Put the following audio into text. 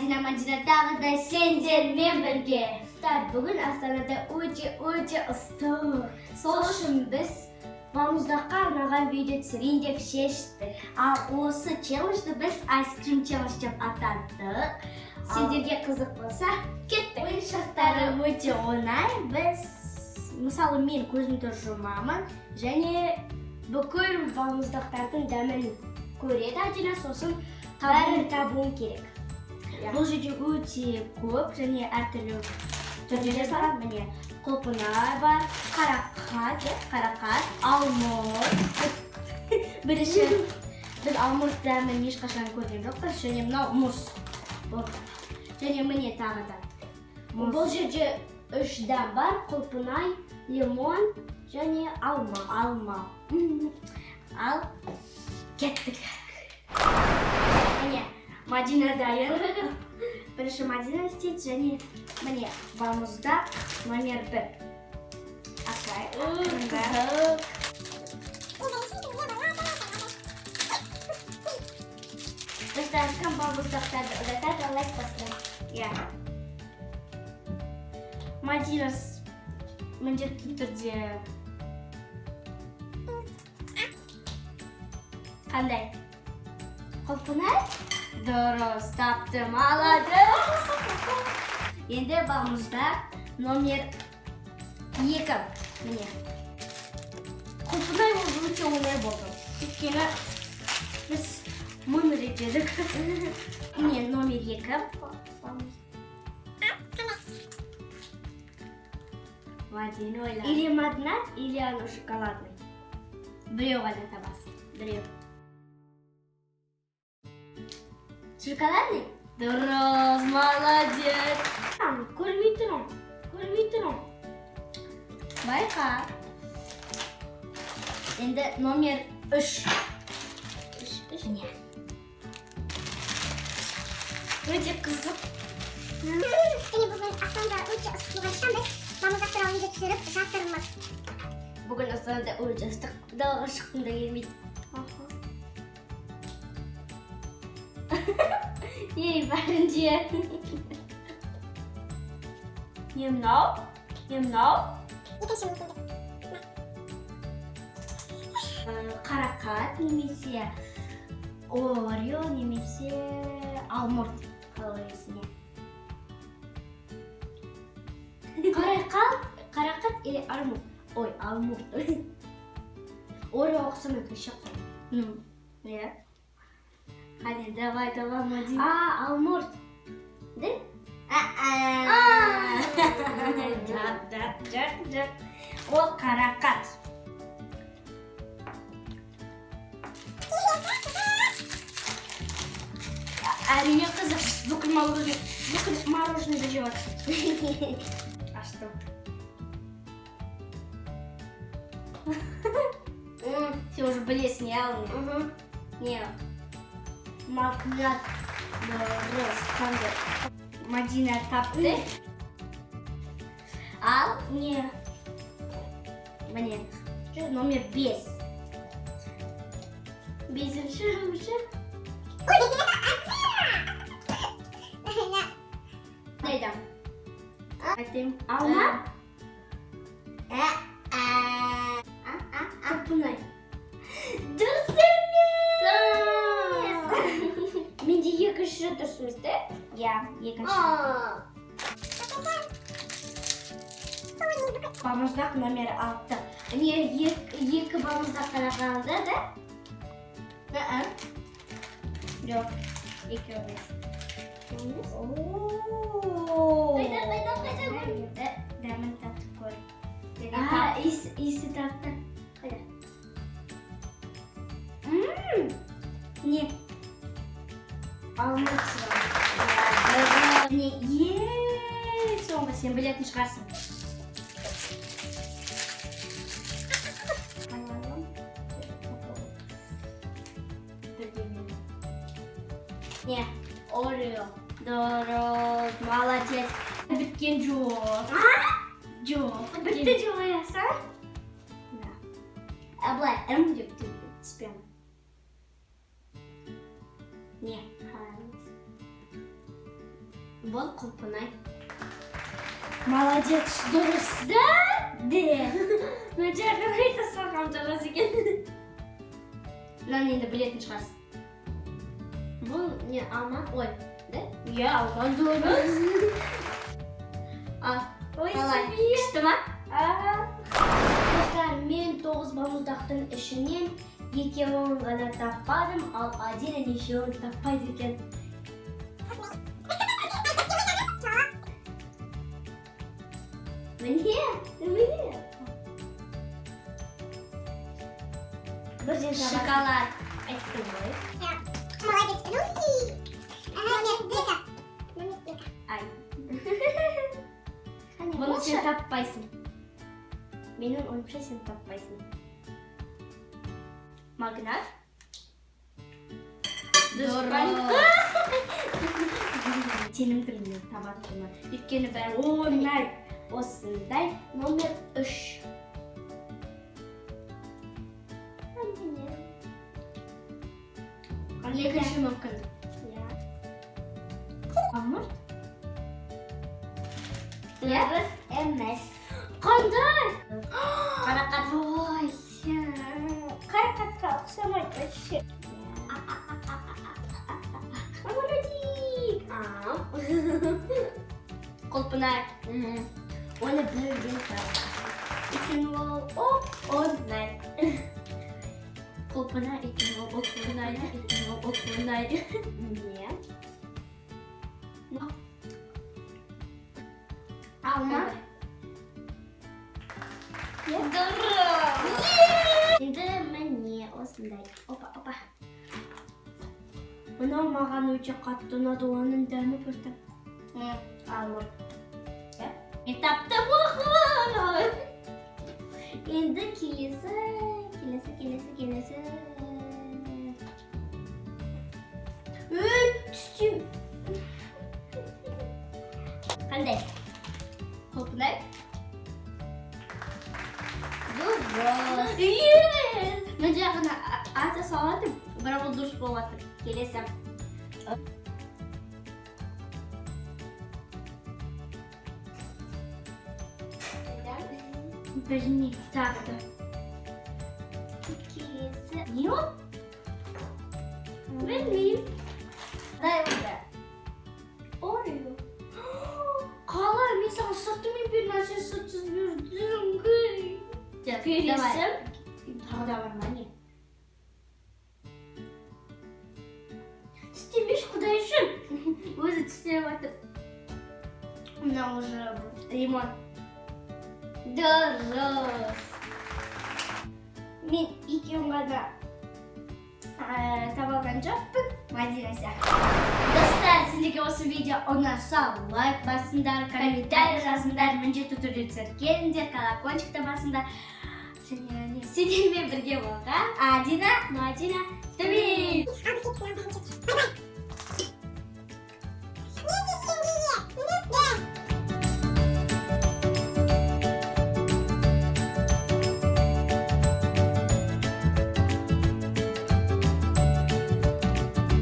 Madina tағы da sendермен бірге. Бүгін Астанада өте ыстық. Сол үшін біз балмұздаққа арналған видео түсірейін деп шештік. Ал осы челленджді біз айскрим челлендж деп атадық. Сендерге қызық болса, кеттік. Ойыншықтары өте оңай. Біз, мысалы, мен көзімді жұмамын және бүкіл балмұздақтардың дәмін көреді Адина, сосын бәрін табуым керек. Бұл жерде өте көп және әртүрлі түрде бар. Міне құлпынай бар, қарақат, алмұрт. Бірінші біз алмұрт дәмін ешқашан көрген жоқпыз, және мынау мұз. Және міне тағы да. Бұл жерде 3 дәм бар: құлпынай, лимон және алма. Ал кеттік. Міне Madina дайын. Бірінші Madina істейді және міне балмұздақ номер 1. Қызық. Достар, кім балмұздақтарды ұнатады, лайк бассын. Madina міндетті түрде қандай? Құлпынай? Дұрыс, тапты, молодец! Енді балмұздақ номер 2. Міне. Құлпынай өте оңай болды. Өйткені біз мың рет жедік. Міне номер 2. Madina ойлады. Или магнат, или анау шоколадный. Біреу ғана табасың. Біреу. Шоколадный? Дұрыс, молодец! Көрмей тұрым. Байқа. Енді номер 3. Не. Өте қызық. Және бүгін Астанада өте ыстық болғандықтан біз балмұздақ туралы видео түсіріп жатырмыз. Бүгін Астанада өте ыстық. Далаға шыққым да келмейді. Ей, бәрін же. Не мынау? Екінші мүмкіндік. Қарақат немесе Орео немесе алмұрт қалайсың. Қарақат или алмұрт? Ой, алмұрт. Орео ұқсамайды шақырым. Не? Hadi давай, Madina. Алмұрт. Да? Жоқ. Ол қарақат. Әрине қызық. Бүкіл мороженое жеп жатыр. Аштым. Ты уже білесің, яғни. Не. Магнат. Madina тапты. Ал не. Міне. Номер 5. 5-ші уже. Қайдам? Айтайым. Алма? Құлпынай. Дұрыс емес! Менде 2-ші дұрысымыз, да? Я, 2-ші. Балмұздақ номер 6. Не, 2 балмұздақ қана қалды, да? Жоқ, 2 емес. Қайда? Дәмін татып көр. Иісі тапты. Қайда? Не? Алмұрт сұрау. Не? Соңғы сен білетін шығарсың. Не? Орео. Дұрыс, молодец. Біткен жоқ. Жоқ. Бітті деп ойласаң? Былай, деп түспен. Не, Бол Құлпынай. Молодец, дұрыс да? Де. Мына жағын айта салған жарас екен. Мынаны енді білетін шығарсың. Бұл не алма? Ой, да? Иә, алма дұрыс. Ой, күшті ма? Достар, мен 9 балмұздақтың ішінен екеуін ғана таппадым, ал Адина нешеуін таппайды екен. Міне. Бірден шоколад. Айттым ғой. Молодец. Номер 2. Ай. Бұны сен таппайсың. Менің ойымша сен таппайсың. Магнат. Дұрыс. Сенің тіліңнен табатыма. Өйткені бәрі ойнай. Осындай номер 3. Екінші мүмкін. Амырт. Дұрыс емес. Қандай? Қарақат. Ой, қарақатқа ұқсамайды вообще. Құлпынай. Оны бірден тап. Үкін ол оңнай. Құлпынай, үкін ол оңнай. Үкін ол оңнай. Не? Алма. Дұрыс. Енді міне осындай. Опа. Мынау маған өте қатты ұнады, оның дәмі бірді. Алма. Мен таптым ғой. Енді келесі. Түстім. Қандай? Құлпынай? Дұрыс. Мен жағына ата салатым, бірақ ол дұрыс болатыр. Келесім. Біріне тағды. Келесі. Не ол? Білмейм. Дай онда. Орео. Қалай, мен саған сұрттым мен бермін, сен сұртсыз бердің. Келесім. Тағы да бар ма не? Түстемеш құдай үшін. Өзі түстеп атыр. Мына уже лимон. Дұрыс. Мен екеуін ғана таба алған жоқпын. Мадина сияқты. Достар, сендерге осы видео ұнаса лайк басыңдар, комментарий жазыңдар, міндетті түрде келіңдер, колокольчикті басыңдар. Және сендермен бірге болған Адина, Мадина, Тәбей.